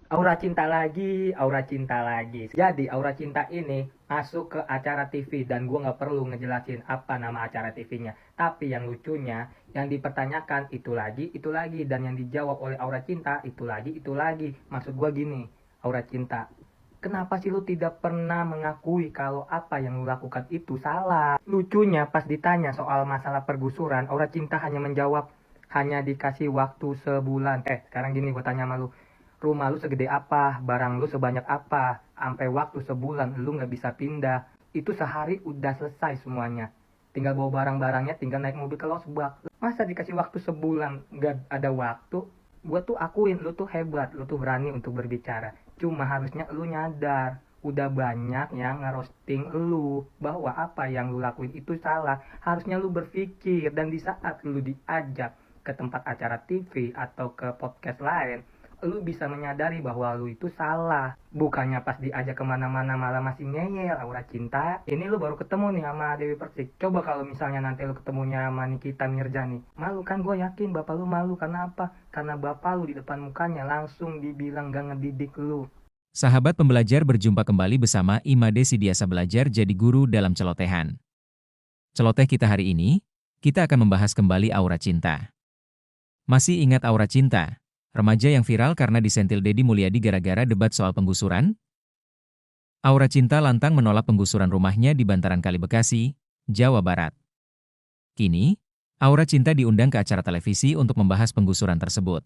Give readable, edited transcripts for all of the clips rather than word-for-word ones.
Aura cinta lagi, aura cinta lagi. Jadi aura cinta ini masuk ke acara TV dan gue nggak perlu ngejelasin apa nama acara TV-nya. Tapi yang lucunya, yang dipertanyakan itu lagi, dan yang dijawab oleh aura cinta itu lagi. Maksud gue gini, aura cinta. Kenapa sih lu tidak pernah mengakui kalau apa yang lu lakukan itu salah? Lucunya pas ditanya soal masalah pergusuran, aura cinta hanya menjawab, hanya dikasih waktu sebulan. Sekarang gini gue tanya sama lu, rumah lu segede apa, barang lu sebanyak apa, sampai waktu sebulan lu nggak bisa pindah, itu sehari udah selesai semuanya, tinggal bawa barang-barangnya, tinggal naik mobil ke losbak. Masa dikasih waktu sebulan nggak ada waktu? Gua tuh akuin lu tuh hebat, lu tuh berani untuk berbicara, cuma harusnya lu nyadar udah banyak yang ngerosting lu bahwa apa yang lu lakuin itu salah. Harusnya lu berpikir, dan di saat lu diajak ke tempat acara TV atau ke podcast lain, lu bisa menyadari bahwa lu itu salah. Bukannya pas diajak kemana-mana malah masih ngeyel. Aura cinta, ini lu baru ketemu nih sama Dewi Persik. Coba kalau misalnya nanti lu ketemunya sama Nikita Mirzani, malu kan? Gue yakin bapak lu malu. Karena apa? Karena bapak lu di depan mukanya langsung dibilang gak ngedidik lu. Sahabat pembelajar, berjumpa kembali bersama Imade Sidiasa Belajar Jadi Guru dalam Celotehan. Celoteh kita hari ini, kita akan membahas kembali aura cinta. Masih ingat aura cinta? Remaja yang viral karena disentil Deddy Mulyadi gara-gara debat soal penggusuran? Aura cinta lantang menolak penggusuran rumahnya di bantaran Kali Bekasi, Jawa Barat. Kini, aura cinta diundang ke acara televisi untuk membahas penggusuran tersebut.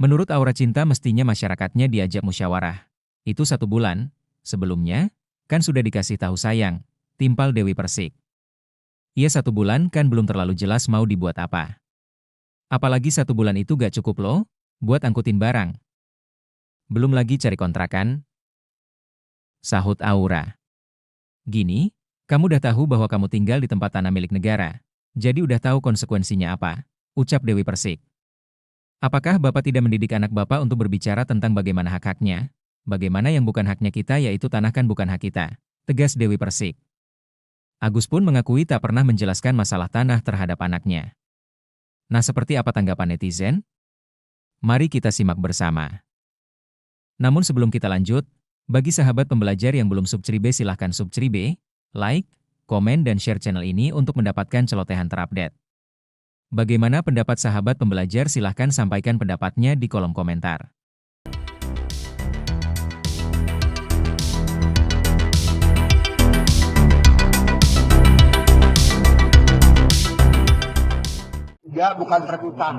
Menurut aura cinta mestinya masyarakatnya diajak musyawarah. Itu 1 bulan, sebelumnya, kan sudah dikasih tahu sayang, timpal Dewi Persik. Iya 1 bulan kan belum terlalu jelas mau dibuat apa. Apalagi 1 bulan itu gak cukup loh, buat angkutin barang. Belum lagi cari kontrakan, sahut Aura. Gini, kamu udah tahu bahwa kamu tinggal di tempat tanah milik negara. Jadi udah tahu konsekuensinya apa, ucap Dewi Persik. Apakah Bapak tidak mendidik anak Bapak untuk berbicara tentang bagaimana hak-haknya? Bagaimana yang bukan haknya kita, yaitu tanah kan bukan hak kita, tegas Dewi Persik. Agus pun mengakui tak pernah menjelaskan masalah tanah terhadap anaknya. Nah, seperti apa tanggapan netizen? Mari kita simak bersama. Namun sebelum kita lanjut, bagi sahabat pembelajar yang belum subscribe, silahkan subscribe, like, komen, dan share channel ini untuk mendapatkan celotehan terupdate. Bagaimana pendapat sahabat pembelajar? Silahkan sampaikan pendapatnya di kolom komentar. Dia bukan perpisahan.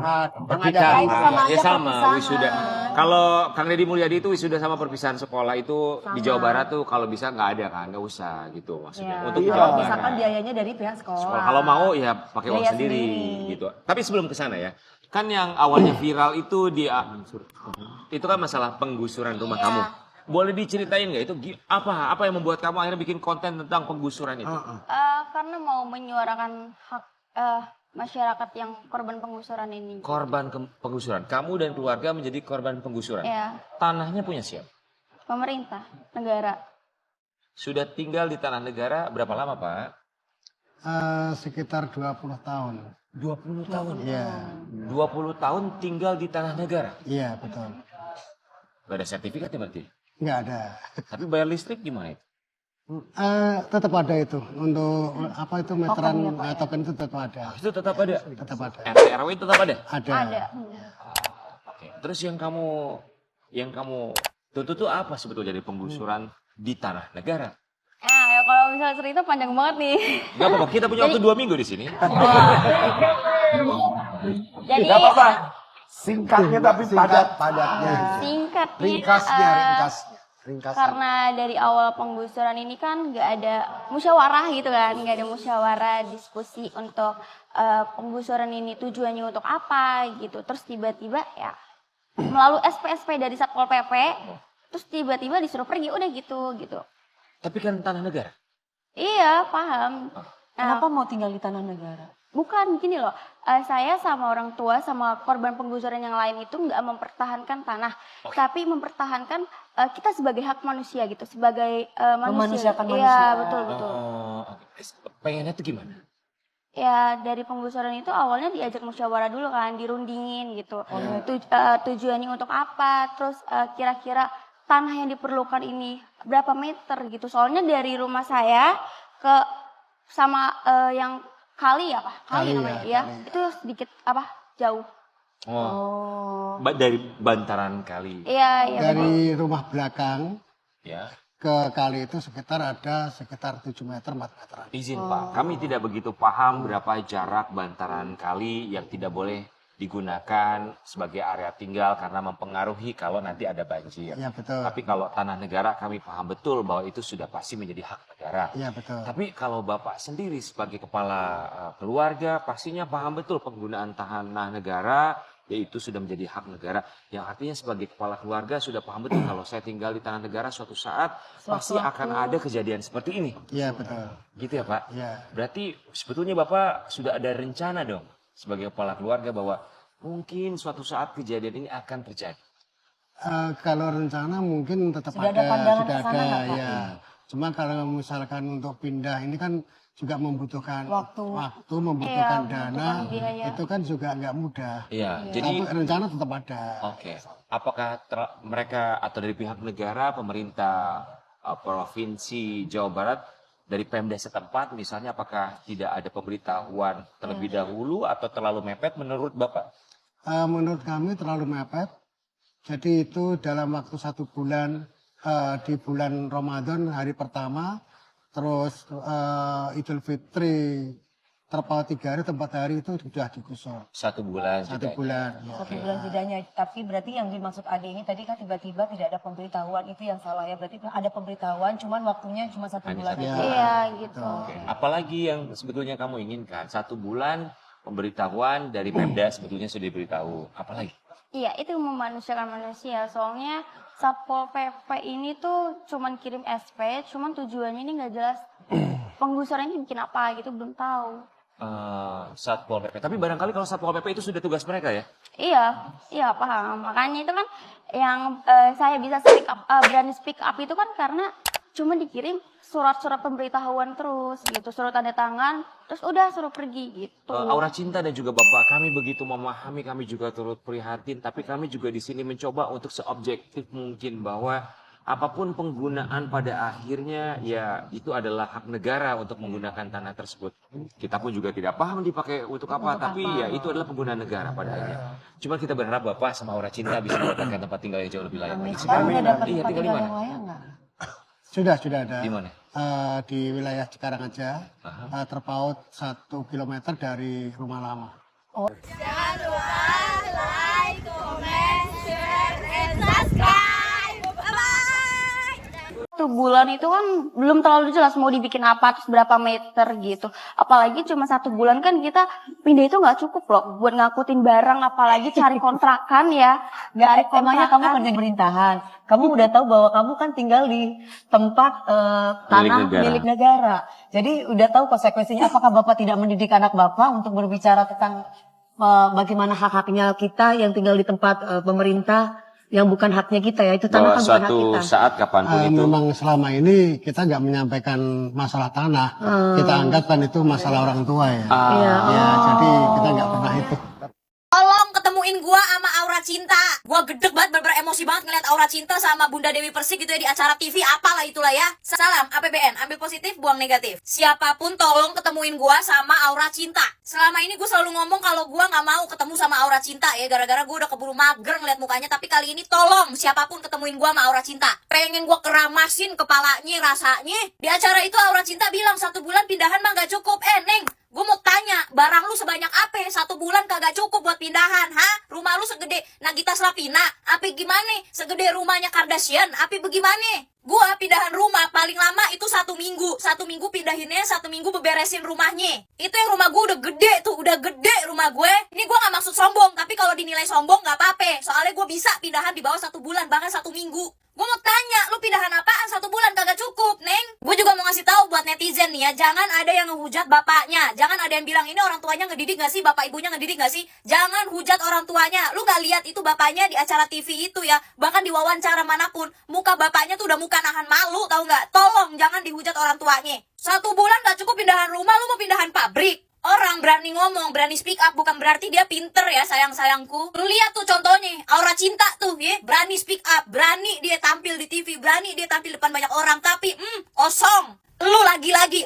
Perpisahan, sama ya aja sama perpisahan. wisuda. Kalau Kang Deddy Mulyadi itu wisuda sama perpisahan sekolah itu Sama. di Jawa Barat tuh kalau bisa nggak ada kan, nggak usah gitu maksudnya. Ya, Untuk Iya. di Jawa misalkan Barat. biayanya dari pihak sekolah. Sekolah. Kalau mau ya pakai uang Biaya sendiri sendiri. gitu. Tapi sebelum ke sana ya, kan yang awalnya viral itu itu kan masalah penggusuran rumah Iya. kamu. Boleh diceritain nggak itu apa yang membuat kamu akhirnya bikin konten tentang penggusuran itu? Karena mau menyuarakan hak masyarakat yang korban penggusuran ini. Korban penggusuran. Kamu dan keluarga menjadi korban penggusuran. Ya, Tanahnya punya siapa? pemerintah, negara. Sudah tinggal di tanah negara berapa lama, Pak? Sekitar 20 tahun. 20 tahun. Iya, 20 tahun tinggal di tanah negara. iya betul. Gak ada sertifikatnya berarti. Nggak ada. Tapi bayar listrik gimana itu? Tetap ada itu untuk apa itu meteran token itu tetap ada. Itu tetap ada. Tetap ada. RT RW tetap ada. Ada. Ada. Oke. Terus yang kamu tuntut tuh apa sebetulnya dari penggusuran di tanah negara? Ya kalau misalnya cerita panjang banget nih. Gak apa-apa, kita punya waktu 2 minggu di sini. Jadi Nggak apa-apa. Singkatnya tapi padatnya. singkatnya, Ringkasnya, ringkas. karena dari awal penggusuran ini kan nggak ada musyawarah gitu kan, nggak ada musyawarah diskusi untuk penggusuran ini tujuannya untuk apa gitu. Terus tiba-tiba ya melalui SP dari Satpol PP, terus tiba-tiba disuruh pergi, udah gitu. Tapi kan tanah negara. Iya, paham. Kenapa mau tinggal di tanah negara? Bukan gini loh, saya sama orang tua sama korban penggusuran yang lain itu nggak mempertahankan tanah, tapi mempertahankan kita sebagai hak manusia gitu, sebagai manusia. Memanusiakan Iya, manusia. betul. Oh, oke. Pengennya tuh gimana? ya dari penggusuran itu awalnya diajak musyawarah dulu kan, dirundingin gitu. Tujuannya untuk apa, terus kira-kira tanah yang diperlukan ini berapa meter gitu. Soalnya dari rumah saya ke sama yang kali ya Pak? Kali namanya ya. kali. Itu sedikit jauh. Oh. Dari bantaran kali. Iya, iya. Dari rumah belakang Ya. ke kali itu sekitar 7 meter 4 meteran. Izin Pak, kami tidak begitu paham berapa jarak bantaran kali yang tidak boleh digunakan sebagai area tinggal karena mempengaruhi kalau nanti ada banjir. Iya betul. Tapi kalau tanah negara kami paham betul bahwa itu sudah pasti menjadi hak negara. Iya betul. Tapi kalau Bapak sendiri sebagai kepala keluarga pastinya paham betul penggunaan tanah negara yaitu sudah menjadi hak negara. Yang artinya sebagai kepala keluarga sudah paham betul kalau saya tinggal di tanah negara suatu saat pasti akan ada kejadian seperti ini. Iya betul. Gitu ya Pak? Iya. Berarti sebetulnya Bapak sudah ada rencana dong sebagai kepala keluarga bahwa mungkin suatu saat kejadian ini akan terjadi. Kalau rencana mungkin tetap Sudah ada pandangan sudah ke sana ada nggak, Pak? ya. Cuma kalau misalkan untuk pindah ini kan juga membutuhkan Waktu. membutuhkan Iya, dana, membutuhkan biaya. itu kan juga nggak mudah. Iya, jadi Tapi rencana tetap ada. oke. Apakah mereka atau dari pihak negara, pemerintah provinsi Jawa Barat dari Pemda setempat misalnya apakah tidak ada pemberitahuan terlebih dahulu atau terlalu mepet menurut Bapak? Menurut kami terlalu mepet. Jadi itu dalam waktu 1 bulan di bulan Ramadan hari pertama, terus Idul Fitri terpaut 3 hari, 4 hari itu sudah digusur. 1 bulan 1 juga. bulan. Ya. 1 bulan jedanya. Tapi berarti yang dimaksud Ade ini tadi kan tiba-tiba tidak ada pemberitahuan, itu yang salah ya. Berarti ada pemberitahuan, cuman waktunya cuma 1 Hanya bulan. 1 aja. bulan. Iya gitu. Oke. Apalagi yang sebetulnya kamu inginkan? 1 bulan pemberitahuan dari Pemda sebetulnya sudah diberitahu. Apalagi? Iya, itu memanusiakan manusia. Soalnya Satpol PP ini tuh cuman kirim SP, cuman tujuannya ini nggak jelas. Penggusuran ini bikin apa gitu, belum tahu. Satpol PP. Tapi barangkali kalau Satpol PP itu sudah tugas mereka ya? Iya paham. Makanya itu kan yang saya bisa berani speak up itu kan karena cuma dikirim surat-surat pemberitahuan terus gitu, surat tanda tangan, terus udah suruh pergi gitu. Aura Cinta dan juga Bapak kami begitu memahami, kami juga turut prihatin, tapi kami juga di sini mencoba untuk seobjektif mungkin bahwa apapun penggunaan pada akhirnya ya itu adalah hak negara untuk menggunakan tanah tersebut. Kita pun juga tidak paham dipakai untuk apa, tapi ya itu adalah penggunaan negara pada akhirnya. Cuma kita berharap Bapak sama Aura Cinta bisa mendapatkan tempat tinggal yang jauh lebih layak lagi. Sekarang udah dapat Iya, tempat tinggal di tinggal mana? yang layak nggak? Sudah ada. Di mana? Di wilayah Cikarang aja, terpaut 1 kilometer dari rumah lama. Jangan lupa like, comment, share, and subscribe. Bye-bye. 1 bulan itu kan belum terlalu jelas mau dibikin apa, terus berapa meter gitu. Apalagi cuma 1 bulan kan kita pindah itu nggak cukup loh buat ngakutin barang, apalagi cari kontrakan ya. Nggak, emangnya kamu kerja di pemerintahan. Kamu udah tahu bahwa kamu kan tinggal di tempat tanah negara. milik negara. Jadi udah tahu konsekuensinya. Apakah Bapak tidak mendidik anak Bapak untuk berbicara tentang bagaimana hak-haknya kita yang tinggal di tempat pemerintah yang bukan haknya kita ya, itu tanah Bahwa kan bukan hak suatu kita. saat kapanpun itu Memang selama ini kita nggak menyampaikan masalah tanah, kita anggap kan itu masalah orang tua ya. Iya. Ya, jadi kita nggak pernah itu. Tolong ketemuin gua sama Aura Cinta. Gua gedeg banget, bener-bener emosi banget ngeliat Aura Cinta sama Bunda Dewi Persik gitu ya di acara TV, apalah itulah ya. Salam APBN, ambil positif, buang negatif. Siapapun tolong ketemuin gua sama Aura Cinta. Selama ini gua selalu ngomong kalau gua nggak mau ketemu sama Aura Cinta ya, gara-gara gua udah keburu mager ngeliat mukanya. Tapi kali ini tolong siapapun ketemuin gua sama Aura Cinta. Pengen gua keramasin kepalanya rasanya. Di acara itu Aura Cinta bilang 1 bulan pindahan mah nggak cukup. Neng, gue mau tanya, barang lu sebanyak apa? 1 bulan kagak cukup buat pindahan, ha? Rumah lu segede Nagita Slavina, apa gimana? Segede rumahnya Kardashian, apa bagaimana? Gua pindahan rumah paling lama itu 1 minggu. 1 minggu pindahinnya, 1 minggu beberesin rumahnya. Itu yang rumah gue udah gede tuh, udah gede rumah gue. Ini gue gak maksud sombong, tapi kalau dinilai sombong gak apa-apa. Soalnya gue bisa pindahan di bawah 1 bulan, bahkan 1 minggu. Gue mau tanya, lu pindahan apaan 1 bulan kagak cukup, Neng? Gue juga mau ngasih tahu buat netizen nih ya, jangan ada yang ngehujat bapaknya. Jangan ada yang bilang ini orang tuanya ngedidik gak sih, bapak ibunya ngedidik gak sih? Jangan hujat orang tuanya. Lu gak lihat itu bapaknya di acara TV itu ya, bahkan di wawancara manapun, muka bapaknya tuh udah muka nahan malu, tahu nggak? Tolong jangan dihujat orang tuanya. 1 bulan gak cukup pindahan rumah, lu mau pindahan pabrik? Orang berani ngomong, berani speak up bukan berarti dia pinter ya sayang-sayangku. Lu lihat tuh contohnya, Aura Cinta tuh ya, berani speak up, berani dia tampil di TV, berani dia tampil depan banyak orang, tapi kosong. Lu lagi-lagi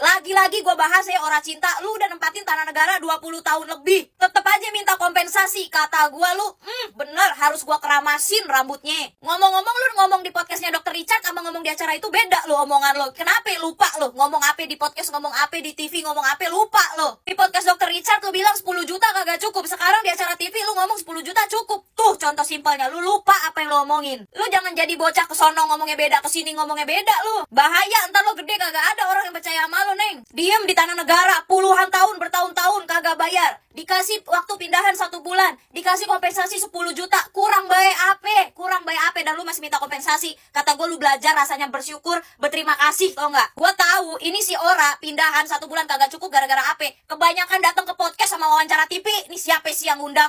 gue bahas ya Aura Cinta, lu udah nempatin tanah negara 20 tahun lebih. Tetep aja minta kompensasi, kata gue lu, bener harus gue keramasin rambutnya. Ngomong-ngomong lu ngomong di podcastnya Dr. Richard sama ngomong di acara itu beda lu omongan lu. Kenapa lupa lu? Ngomong apa di podcast, ngomong apa di TV, ngomong apa lupa lu. Di podcast Dr. Richard lu bilang 10 juta kagak cukup. Sekarang di acara TV lu ngomong 10 juta cukup. Tuh contoh simpelnya, lu lupa apa yang lu omongin. Lu jangan jadi bocah kesono ngomongnya beda, kesini ngomongnya beda lu. Bahaya ntar lu gede kagak ada orang yang percaya sama lu, Neng. Diem di tanah negara puluhan tahun, bertahun-tahun kagak bayar. Dikasih waktu pindahan 1 bulan, dikasih kompensasi 10 juta, kurang baik apa, dan lu masih minta kompensasi. Kata gue lu belajar rasanya bersyukur, berterima kasih, tau nggak? Gue tahu ini si Ora pindahan 1 bulan kagak cukup gara-gara apa? Kebanyakan datang ke podcast sama wawancara TV. Ini siapa sih yang undang?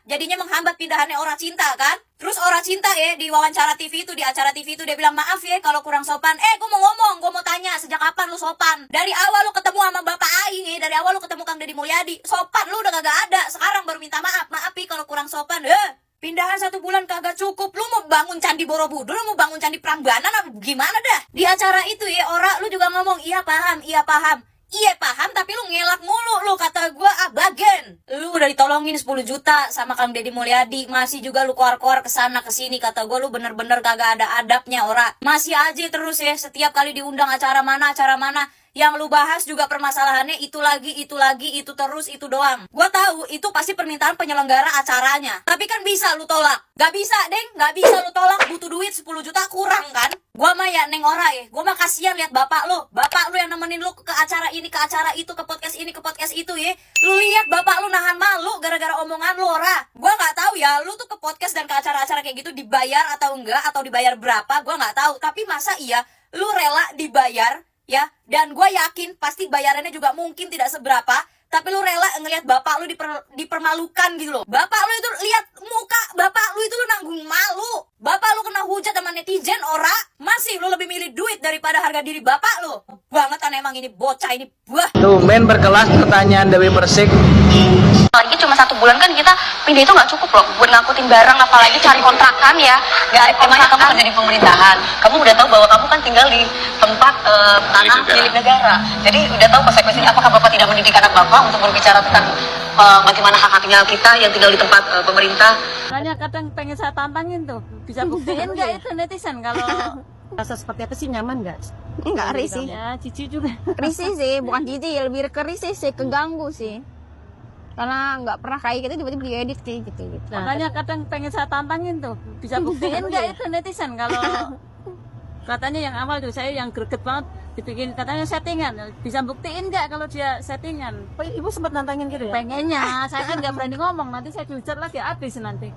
Jadinya menghambat pindahannya Aura Cinta kan? Terus Aura Cinta ya di wawancara TV itu, di acara TV itu dia bilang maaf ya kalau kurang sopan. Gue mau ngomong, gue mau tanya sejak kapan lu sopan? Dari awal lu ketemu sama Bapak Aing ya, dari awal lu ketemu Kang Deddy Mulyadi, sopan lu udah kagak ada. Sekarang baru minta maaf ya kalau kurang sopan. Pindahan 1 bulan kagak cukup. Lu mau bangun Candi Borobudur, lu mau bangun Candi Prambanan apa gimana dah? Di acara itu ya Ora lu juga ngomong iya paham. Iya paham, tapi lu ngelak mulu lu, kata gua bagen. Lu udah ditolongin 10 juta sama Kang Deddy Mulyadi, masih juga lu keluar-keluar kesana kesini, kata gua lu bener-bener kagak ada adabnya Ora. Masih aja terus ya, setiap kali diundang acara mana, yang lu bahas juga permasalahannya itu lagi, itu terus, itu doang. Gua tahu itu pasti permintaan penyelenggara acaranya. Tapi kan bisa lu tolak. Gak bisa, Deng. Gak bisa lu tolak. Butuh duit 10 juta kurang kan? Gua mah ya Neng Ora ya. Gua mah kasihan lihat bapak lu. Bapak lu yang nemenin lu ke acara ini, ke acara itu, ke podcast ini, ke podcast itu ya. Lu lihat bapak lu nahan malu gara-gara omongan lu, Ora. Gua gak tahu ya, lu tuh ke podcast dan ke acara-acara kayak gitu dibayar atau enggak, atau dibayar berapa, gua gak tahu. Tapi masa iya lu rela dibayar ya, dan gue yakin pasti bayarannya juga mungkin tidak seberapa, tapi lu rela ngelihat bapak lu dipermalukan gitu loh. Bapak lu itu, lihat muka bapak lu itu, lu nanggung malu. Bapak lu kena hujat sama netizen, Ora, masih lu lebih milih duit daripada harga diri bapak lu. Banget kan emang ini bocah ini. Tumben berkelas pertanyaan Dewi Persik. Apalagi cuma 1 bulan kan kita pindah itu nggak cukup loh buat ngangkutin barang, apalagi cari kontrakan ya. Emangnya kamu kerja di pemerintahan, kamu udah tahu bahwa kamu kan tinggal di tempat tanah milik negara. Jadi udah tahu konsekuensinya. Apakah bapak tidak mendidik anak bapak untuk berbicara tentang bagaimana hak-haknya kita yang tinggal di tempat pemerintah? Makanya kadang pengen saya tantangin tuh, bisa buktiin nggak itu netizen kalau Rasa seperti apa sih, nyaman nggak? Enggak risih. ya cici juga. Risih sih, bukan jijik, lebih ke risih sih, keganggu sih. Karena nggak pernah kayak gitu tiba-tiba diedit kayak gitu. Makanya kadang pengen saya tantangin tuh, bisa buktiin nggak itu netizen kalau katanya yang awal tuh saya yang greget banget dibikin katanya settingan, bisa buktiin nggak kalau dia settingan? Ibu sempat nantangin gitu ya? Pengennya, saya kan nggak berani ngomong, nanti saya dihujat lagi habis nanti.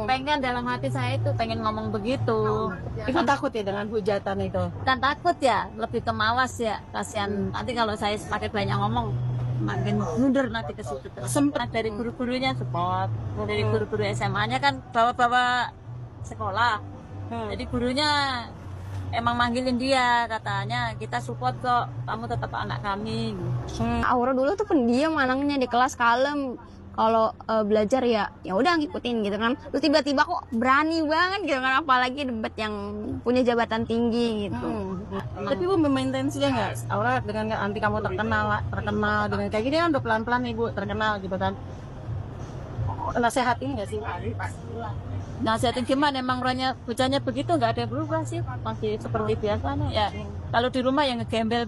Pengen dalam hati saya itu pengen ngomong begitu. Ibu takut ya dengan hujatan itu? Dan takut ya, lebih ke mawas ya, kasihan nanti kalau saya semakin banyak ngomong makin mundur nanti ke situ. Sempat dari guru-gurunya support, dari guru-guru SMA-nya kan bawa-bawa sekolah. Jadi gurunya emang manggilin dia, katanya kita support kok, kamu tetap anak kami. Aura dulu tuh pendiam anaknya, di kelas kalem. Kalau belajar ya udah ngikutin gitu kan. Terus tiba-tiba kok berani banget gitu kan, apalagi debat yang punya jabatan tinggi gitu. Tapi ibu memaintensinya nggak? Aura dengan nanti kamu terkenal dengan kayak gini kan udah pelan-pelan nih ibu terkenal gitu kan. Nasehatin nggak sih? Nasihatin gimana, emang orangnya bocahnya begitu, nggak ada yang berubah sih, masih seperti biasanya ya. Kalau di rumah yang ngegembel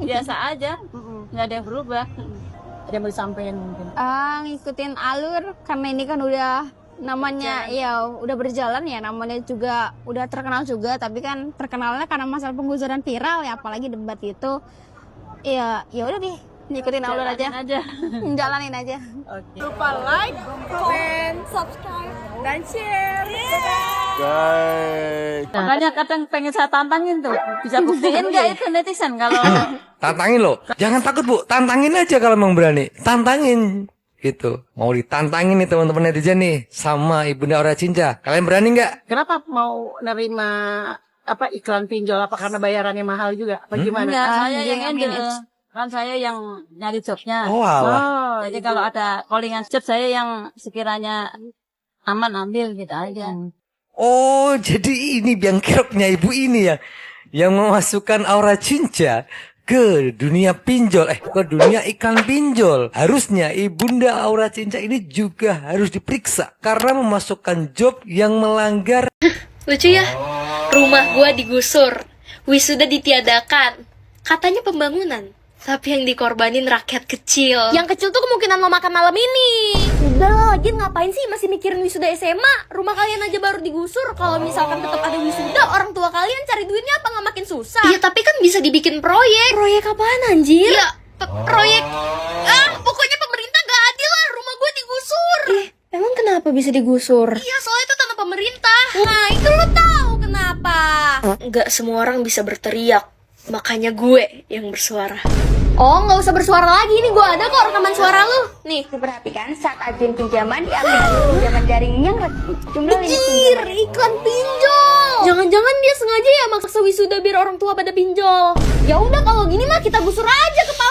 biasa aja, nggak ada yang berubah. Ada yang mau disampaikan mungkin? Ngikutin alur, karena ini kan udah namanya ya udah berjalan ya, namanya juga udah terkenal juga, tapi kan terkenalnya karena masalah penggusuran viral ya, apalagi debat itu. Ya udah deh, ngikutin alur aja. Jalanin aja. Oke. Lupa like, comment, subscribe, dan share. Makanya kadang pengen saya tantangin tuh, bisa buktiin nggak itu netizen kalau Tantangin loh, jangan takut bu, tantangin aja kalau memang berani, tantangin gitu. Mau ditantangin nih teman-teman netizen nih sama Ibunda Aura Cinta, kalian berani nggak? Kenapa mau nerima iklan pinjol? Apa karena bayarannya mahal juga? Apa gimana? enggak, saya yang handle. Kan saya yang nyari jobnya. Oh, alah. Jadi kalau ada callingan job saya yang sekiranya aman ambil gitu aja. Oh, jadi ini yang kerapnya ibu ini ya, yang memasukkan Aura Cinta ke dunia pinjol, ke dunia iklan pinjol. Harusnya Ibunda Aura Cinta ini juga harus diperiksa karena memasukkan job yang melanggar. Lucu ya, rumah gua digusur, wisuda ditiadakan, katanya pembangunan. Tapi yang dikorbanin rakyat kecil. Yang kecil tuh kemungkinan lo makan malam ini. Udah lah, lagian ngapain sih masih mikirin wisuda SMA? Rumah kalian aja baru digusur. Kalau misalkan tetap ada wisuda, orang tua kalian cari duitnya apa nggak makin susah? Iya, tapi kan bisa dibikin proyek. Proyek apaan anjir? Ya, proyek. Pokoknya pemerintah gak adil lah, rumah gue digusur. Emang kenapa bisa digusur? Iya, soalnya itu tanah pemerintah. Nah, itu lo tahu kenapa? Nggak semua orang bisa berteriak. Makanya gue yang bersuara. Oh, nggak usah bersuara lagi. Ini gue ada kok rekaman suara lu. Nih, Diperhatikan saat agen pinjaman di aplikasi pinjaman daring yang jumlah limit anjir, pinjaman. iklan pinjol. Jangan-jangan dia sengaja ya maksa wisuda biar orang tua pada pinjol. Ya udah kalau gini mah kita gusur aja kepala